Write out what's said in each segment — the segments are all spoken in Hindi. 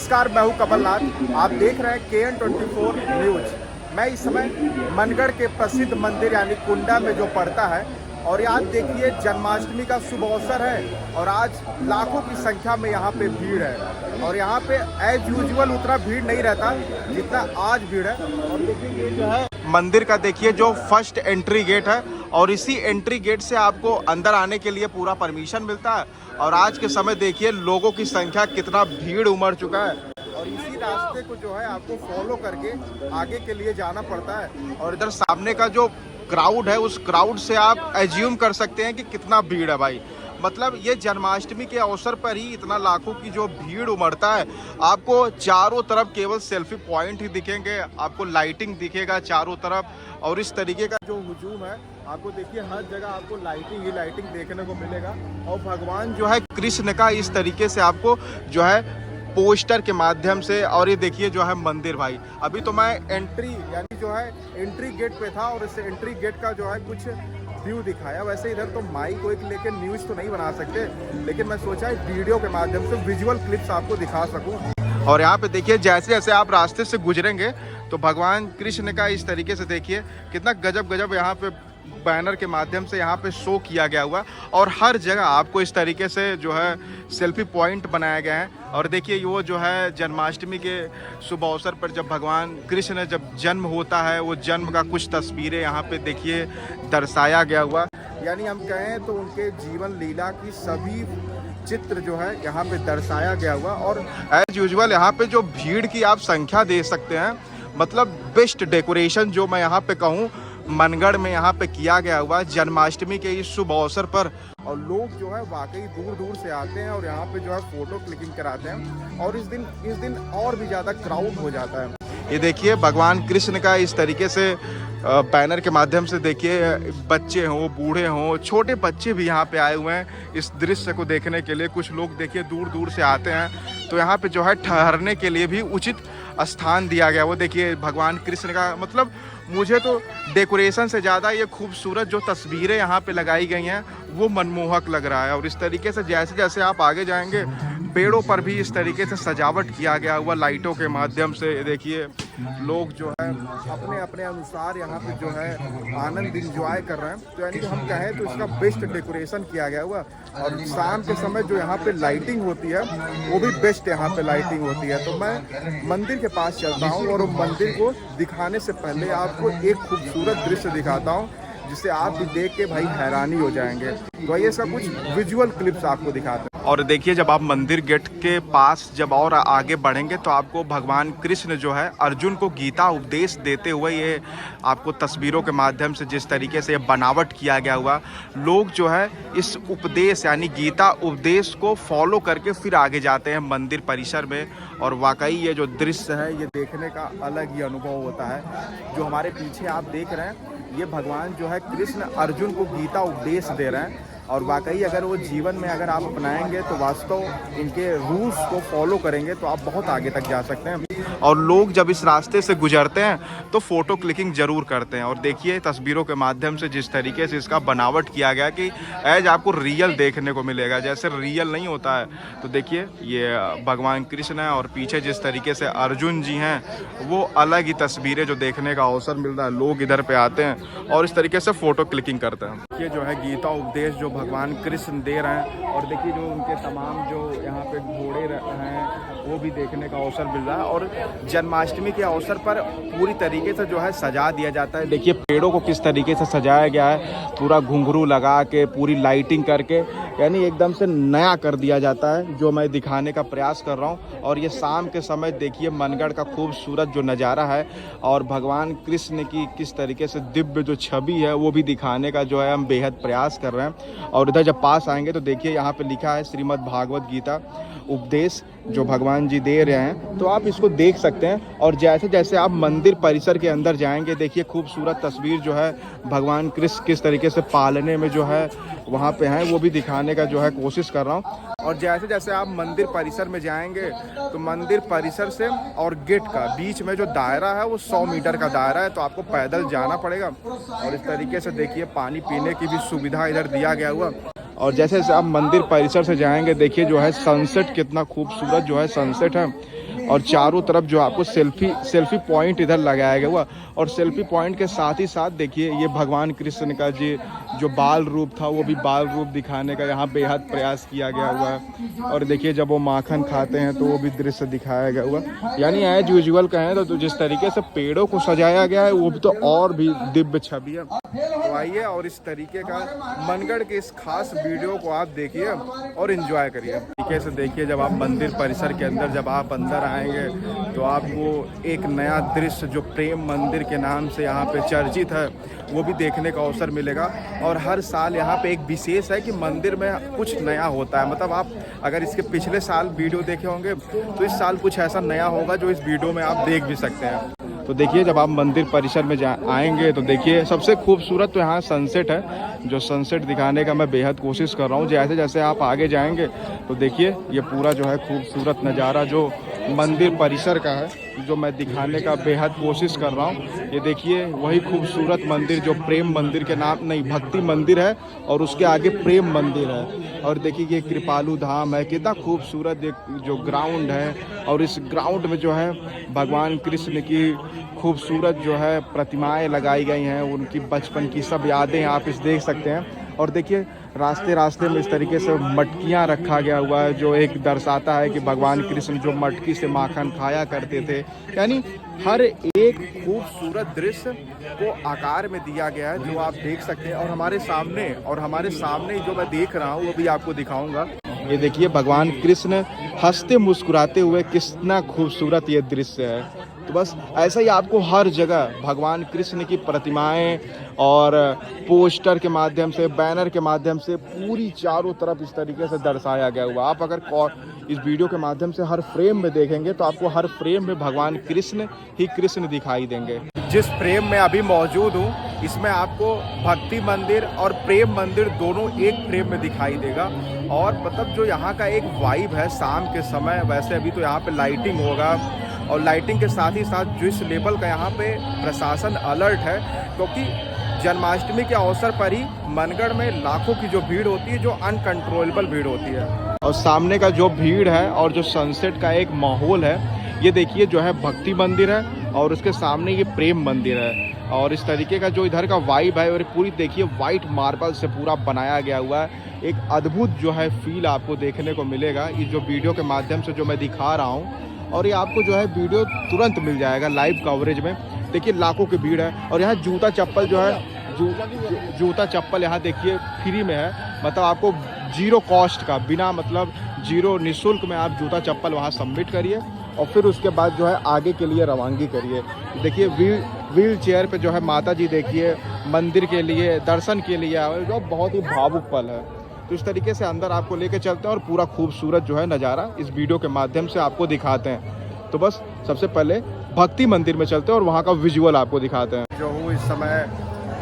नमस्कार, मैं हूं कमलनाथ। आप देख रहे हैं KN24 न्यूज। मैं इस समय मनगढ़ के प्रसिद्ध मंदिर यानी कुंडा में जो पड़ता है, और आज देखिए जन्माष्टमी का शुभ अवसर है और आज लाखों की संख्या में यहाँ पे भीड़ है। और यहाँ पे एज यूजुअल उतना भीड़ नहीं रहता जितना आज भीड़ है। और देखिए ये जो है मंदिर का देखिए जो फर्स्ट एंट्री गेट है, और इसी एंट्री गेट से आपको अंदर आने के लिए पूरा परमिशन मिलता है। और आज के समय देखिए लोगों की संख्या कितना भीड़ उमड़ चुका है, और इसी रास्ते को जो है आपको फॉलो करके आगे के लिए जाना पड़ता है। और इधर सामने का जो क्राउड है, उस क्राउड से आप एज्यूम कर सकते हैं कि कितना भीड़ है भाई। मतलब ये जन्माष्टमी के अवसर पर ही इतना लाखों की जो भीड़ उमड़ता है। आपको चारों तरफ केवल सेल्फी पॉइंट ही दिखेंगे, आपको लाइटिंग दिखेगा चारों तरफ, और इस तरीके का जो हुजूम है आपको देखिए हर जगह आपको लाइटिंग ही लाइटिंग देखने को मिलेगा। और भगवान जो है कृष्ण का इस तरीके से आपको जो है पोस्टर के माध्यम से, और ये देखिए जो है मंदिर भाई। अभी तो मैं एंट्री यानी जो है एंट्री गेट पे था और इस एंट्री गेट का जो है कुछ व्यू दिखाया। वैसे इधर तो माइक को एक लेके न्यूज़ तो नहीं बना सकते, लेकिन मैं सोचा वीडियो के माध्यम से विजुअल क्लिप्स आपको दिखा सकूं। और यहाँ पे देखिए जैसे जैसे आप रास्ते से गुजरेंगे तो भगवान कृष्ण का इस तरीके से देखिए कितना गजब गजब यहाँ पे बैनर के माध्यम से यहाँ पे शो किया गया हुआ, और हर जगह आपको इस तरीके से जो है सेल्फी पॉइंट बनाया गया है। और देखिए वो जो है जन्माष्टमी के शुभ अवसर पर जब भगवान कृष्ण जब जन्म होता है, वो जन्म का कुछ तस्वीरें यहाँ पे देखिए दर्शाया गया हुआ। यानी हम कहें तो उनके जीवन लीला की सभी चित्र जो है यहाँ पे दर्शाया गया हुआ। और एज यूजुअल यहाँ पे जो भीड़ की आप संख्या दे सकते हैं, मतलब बेस्ट डेकोरेशन जो मैं यहाँ पे कहूँ मनगढ़ में यहाँ पे किया गया हुआ जन्माष्टमी के इस शुभ अवसर पर। और लोग जो है वाकई दूर दूर से आते हैं और यहाँ पे जो है फोटो क्लिकिंग कराते हैं, और इस दिन और भी ज़्यादा क्राउड हो जाता है। ये देखिए भगवान कृष्ण का इस तरीके से बैनर के माध्यम से देखिए बच्चे हों, बूढ़े हों, छोटे बच्चे भी यहाँ पे आए हुए हैं इस दृश्य को देखने के लिए। कुछ लोग देखिए दूर दूर से आते हैं, तो यहाँ पे जो है ठहरने के लिए भी उचित स्थान दिया गया। वो देखिए भगवान कृष्ण का, मतलब मुझे तो डेकोरेशन से ज़्यादा ये खूबसूरत जो तस्वीरें यहाँ पे लगाई गई हैं वो मनमोहक लग रहा है। और इस तरीके से जैसे जैसे आप आगे जाएंगे पेड़ों पर भी इस तरीके से सजावट किया गया हुआ लाइटों के माध्यम से। देखिए लोग जो है अपने अपने अनुसार यहाँ पे जो है आनंद इंजॉय कर रहे हैं। तो यानी कि हम कहें तो इसका बेस्ट डेकोरेशन किया गया हुआ। और शाम के समय जो यहाँ पे लाइटिंग होती है वो भी बेस्ट यहाँ पे लाइटिंग होती है। तो मैं मंदिर के पास चलता हूँ और मंदिर को दिखाने से पहले आपको एक खूबसूरत दृश्य दिखाता हूँ जिसे आप भी देख के भाई हैरानी हो जाएंगे। तो ये इसका कुछ विजुअल क्लिप्स आपको दिखाते हैं। और देखिए जब आप मंदिर गेट के पास जब और आगे बढ़ेंगे तो आपको भगवान कृष्ण जो है अर्जुन को गीता उपदेश देते हुए, ये आपको तस्वीरों के माध्यम से जिस तरीके से ये बनावट किया गया हुआ, लोग जो है इस उपदेश यानी गीता उपदेश को फॉलो करके फिर आगे जाते हैं मंदिर परिसर में। और वाकई ये जो दृश्य है ये देखने का अलग ही अनुभव होता है। जो हमारे पीछे आप देख रहे हैं ये भगवान जो है कृष्ण अर्जुन को गीता उपदेश दे रहे हैं। और वाकई अगर वो जीवन में अगर आप अपनाएंगे तो वास्तव इनके रूल्स को फॉलो करेंगे तो आप बहुत आगे तक जा सकते हैं। और लोग जब इस रास्ते से गुजरते हैं तो फ़ोटो क्लिकिंग ज़रूर करते हैं। और देखिए तस्वीरों के माध्यम से जिस तरीके से इसका बनावट किया गया कि एज आपको रियल देखने को मिलेगा, जैसे रियल नहीं होता है। तो देखिए ये भगवान कृष्ण है और पीछे जिस तरीके से अर्जुन जी हैं वो अलग ही तस्वीरें जो देखने का अवसर मिल रहा है। लोग इधर पे आते हैं और इस तरीके से फ़ोटो क्लिकिंग करते हैं। ये जो है गीता उपदेश जो भगवान कृष्ण दे रहे हैं, और देखिए जो उनके तमाम जो यहाँ पे घोड़े हैं वो भी देखने का अवसर मिल रहा है। और जन्माष्टमी के अवसर पर पूरी तरीके से जो है सजा दिया जाता है। देखिए पेड़ों को किस तरीके से सजाया गया है, पूरा घुंघरू लगा के पूरी लाइटिंग करके, यानी एकदम से नया कर दिया जाता है, जो मैं दिखाने का प्रयास कर रहा हूँ। और ये शाम के समय देखिए मनगढ़ का खूबसूरत जो नज़ारा है और भगवान कृष्ण की किस तरीके से दिव्य जो छवि है वो भी दिखाने का जो है हम बेहद प्रयास कर रहे हैं। और इधर जब पास आएंगे तो देखिए यहाँ पे लिखा है श्रीमद् भागवत गीता उपदेश जो भगवान जी दे रहे हैं, तो आप इसको देख सकते हैं। और जैसे जैसे आप मंदिर परिसर के अंदर जाएंगे देखिए खूबसूरत तस्वीर जो है भगवान कृष्ण किस तरीके से पालने में जो है वहाँ पे हैं वो भी दिखाने का जो है कोशिश कर रहा हूँ। और जैसे जैसे आप मंदिर परिसर में जाएंगे तो मंदिर परिसर से और गेट का बीच में जो दायरा है वो 100 मीटर का दायरा है, तो आपको पैदल जाना पड़ेगा। और इस तरीके से देखिए पानी पीने की भी सुविधा इधर दिया गया हुआ। और जैसे जैसे आप मंदिर परिसर से जाएंगे देखिए जो है सनसेट कितना खूबसूरत जो है सनसेट है। और चारों तरफ जो आपको सेल्फी पॉइंट इधर लगाया गया हुआ। और सेल्फी पॉइंट के साथ ही साथ देखिए ये भगवान कृष्ण का जो बाल रूप था वो भी बाल रूप दिखाने का यहाँ बेहद प्रयास किया गया हुआ है। और देखिए जब वो माखन खाते हैं तो वो भी दृश्य दिखाया गया हुआ। यानी एज यूजुअल कहें तो जिस तरीके से पेड़ों को सजाया गया है वो भी तो और भी दिव्य छवि है। तो आइए और इस तरीके का मनगढ़ के इस खास वीडियो को आप देखिए और एंजॉय करिए। तरीके से देखिए जब आप मंदिर परिसर के अंदर जब आप अंदर आएंगे तो आपको एक नया दृश्य जो प्रेम मंदिर के नाम से यहाँ पे चर्चित है वो भी देखने का अवसर मिलेगा। और हर साल यहाँ पे एक विशेष है कि मंदिर में कुछ नया होता है। मतलब आप अगर इसके पिछले साल वीडियो देखे होंगे तो इस साल कुछ ऐसा नया होगा जो इस वीडियो में आप देख भी सकते हैं। तो देखिए जब आप मंदिर परिसर में आएंगे तो देखिए सबसे खूबसूरत तो यहाँ सनसेट है। जो सनसेट दिखाने का मैं बेहद कोशिश कर रहा हूँ। जैसे जैसे आप आगे जाएंगे तो देखिए ये पूरा जो है खूबसूरत नज़ारा जो मंदिर परिसर का है जो मैं दिखाने का बेहद कोशिश कर रहा हूँ। ये देखिए वही खूबसूरत मंदिर जो प्रेम मंदिर के नाम नहीं भक्ति मंदिर है और उसके आगे प्रेम मंदिर है। और देखिए ये कृपालु धाम है। कितना खूबसूरत जो ग्राउंड है और इस ग्राउंड में जो है भगवान कृष्ण की खूबसूरत जो है प्रतिमाएं लगाई गई हैं। उनकी बचपन की सब यादें आप इस देख सकते हैं। और देखिए रास्ते रास्ते में इस तरीके से मटकियाँ रखा गया हुआ है जो एक दर्शाता है कि भगवान कृष्ण जो मटकी से माखन खाया करते थे। यानी हर एक खूबसूरत दृश्य को आकार में दिया गया है जो आप देख सकते हैं। और हमारे सामने जो मैं देख रहा हूँ वो भी आपको दिखाऊंगा। ये देखिए भगवान कृष्ण हंसते मुस्कुराते हुए कितना खूबसूरत ये दृश्य है। तो बस ऐसा ही आपको हर जगह भगवान कृष्ण की प्रतिमाएं और पोस्टर के माध्यम से बैनर के माध्यम से पूरी चारों तरफ इस तरीके से दर्शाया गया हुआ। आप अगर इस वीडियो के माध्यम से हर फ्रेम में देखेंगे तो आपको हर फ्रेम में भगवान कृष्ण ही कृष्ण दिखाई देंगे। जिस फ्रेम में अभी मौजूद हूँ इसमें आपको भक्ति मंदिर और प्रेम मंदिर दोनों एक फ्रेम में दिखाई देगा। और मतलब जो यहाँ का एक वाइब है शाम के समय, वैसे अभी तो यहाँ पे लाइटिंग होगा और लाइटिंग के साथ ही साथ जिस लेवल का यहाँ पे प्रशासन अलर्ट है क्योंकि जन्माष्टमी के अवसर पर ही मनगढ़ में लाखों की जो भीड़ होती है जो अनकंट्रोलेबल भीड़ होती है। और सामने का जो भीड़ है और जो सनसेट का एक माहौल है ये देखिए जो है भक्ति मंदिर है और उसके सामने ये प्रेम मंदिर है। और इस तरीके का जो इधर का वाइब है और पूरी देखिए वाइट मार्बल से पूरा बनाया गया हुआ है। एक अद्भुत जो है फील आपको देखने को मिलेगा ये जो वीडियो के माध्यम से जो मैं दिखा रहा हूँ। और ये आपको जो है वीडियो तुरंत मिल जाएगा लाइव कवरेज में। देखिए लाखों की भीड़ है और यहाँ जूता चप्पल जो है जूता चप्पल यहाँ देखिए फ्री में है। मतलब आपको जीरो कॉस्ट का बिना मतलब जीरो निःशुल्क में आप जूता चप्पल वहाँ सबमिट करिए और फिर उसके बाद जो है आगे के लिए रवानगी करिए। देखिए व्हील चेयर पे जो है माता जी देखिए मंदिर के लिए दर्शन के लिए आए जो बहुत ही भावुक पल है। तो इस तरीके से अंदर आपको लेके चलते हैं और पूरा खूबसूरत जो है नज़ारा इस वीडियो के माध्यम से आपको दिखाते हैं। तो बस सबसे पहले भक्ति मंदिर में चलते हैं और वहाँ का विजुअल आपको दिखाते हैं। जो हूँ इस समय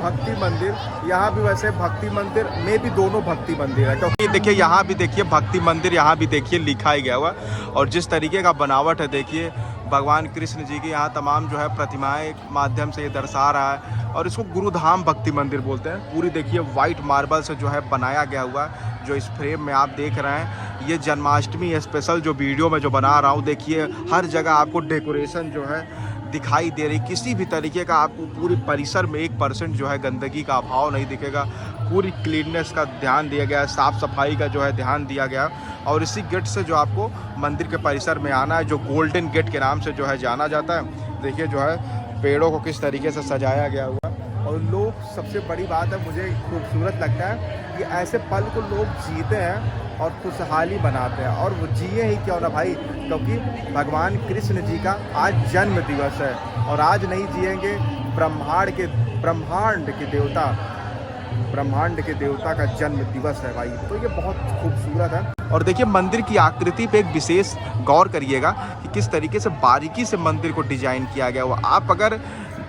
भक्ति मंदिर, यहाँ भी वैसे भक्ति मंदिर में भी दोनों भक्ति मंदिर है क्योंकि देखिए यहाँ भी देखिए भक्ति मंदिर यहाँ भी देखिए लिखा ही गया हुआ। और जिस तरीके का बनावट है देखिए भगवान कृष्ण जी की यहाँ तमाम जो है प्रतिमाएं माध्यम से ये दर्शा रहा है। और इसको गुरुधाम भक्ति मंदिर बोलते हैं। पूरी देखिए वाइट मार्बल से जो है बनाया गया हुआ जो इस फ्रेम में आप देख रहे हैं। ये जन्माष्टमी स्पेशल जो वीडियो में जो बना रहा हूँ देखिए हर जगह आपको डेकोरेशन जो है दिखाई दे रही। किसी भी तरीके का आपको पूरी परिसर में 1% जो है गंदगी का अभाव नहीं दिखेगा। पूरी क्लीननेस का ध्यान दिया गया है, साफ़ सफाई का जो है ध्यान दिया गया। और इसी गेट से जो आपको मंदिर के परिसर में आना है जो गोल्डन गेट के नाम से जो है जाना जाता है। देखिए जो है पेड़ों को किस तरीके से सजाया गया हुआ। और लोग सबसे बड़ी बात है मुझे खूबसूरत लगता है कि ऐसे पल को लोग जीते हैं और खुशहाली बनाते हैं। और वो जिए ही क्यों ना भाई क्योंकि भगवान कृष्ण जी का आज जन्म दिवस है और आज नहीं जिएंगे ब्रह्मांड के देवता का जन्म दिवस है भाई। तो ये बहुत खूबसूरत है। और देखिए मंदिर की आकृति पे एक विशेष गौर करिएगा कि किस तरीके से बारीकी से मंदिर को डिजाइन किया गया हुआ। आप अगर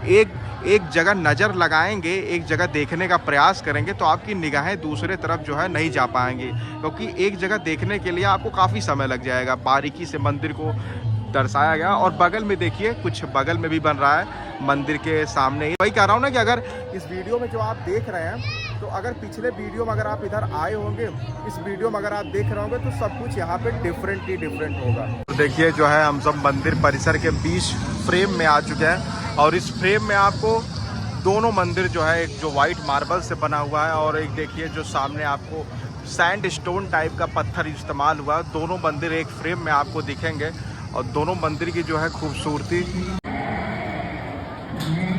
एक जगह नज़र लगाएंगे, एक जगह देखने का प्रयास करेंगे तो आपकी निगाहें दूसरे तरफ जो है नहीं जा पाएंगी क्योंकि एक जगह देखने के लिए आपको काफ़ी समय लग जाएगा। बारीकी से मंदिर को दर्शाया गया। और बगल में देखिए कुछ बगल में भी बन रहा है मंदिर के सामने ही। वही कह रहा हूँ ना कि अगर इस वीडियो में जो आप देख रहे हैं तो अगर पिछले वीडियो में अगर आप इधर आए होंगे, इस वीडियो में अगर आप देख रहे होंगे, तो सब कुछ यहाँ पे डिफरेंट होगा। तो देखिए जो है हम सब मंदिर परिसर के बीच फ्रेम में आ चुके हैं और इस फ्रेम में आपको दोनों मंदिर जो है, एक जो वाइट मार्बल से बना हुआ है और एक देखिए जो सामने आपको सैंड स्टोन टाइप का पत्थर इस्तेमाल हुआ है, दोनों मंदिर एक फ्रेम में आपको दिखेंगे और दोनों मंदिर की जो है खूबसूरती,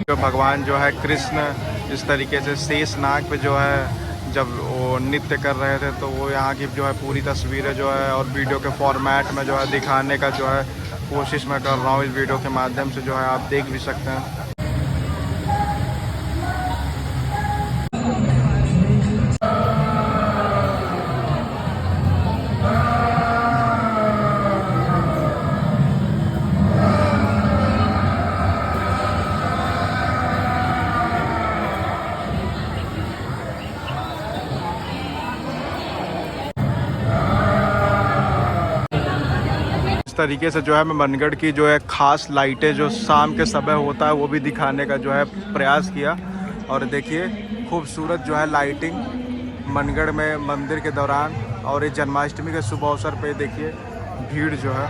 जो भगवान जो है कृष्ण इस तरीके से शेषनाग पे जो है जब वो नृत्य कर रहे थे, तो वो यहाँ की जो है पूरी तस्वीरें जो है और वीडियो के फॉर्मेट में जो है दिखाने का जो है कोशिश मैं कर रहा हूँ इस वीडियो के माध्यम से, जो है आप देख भी सकते हैं। तरीके से जो है मैं मनगढ़ की जो है ख़ास लाइटें जो शाम के समय होता है वो भी दिखाने का जो है प्रयास किया। और देखिए खूबसूरत जो है लाइटिंग मनगढ़ में मंदिर के दौरान, और इस जन्माष्टमी के शुभ अवसर पे देखिए भीड़ जो है।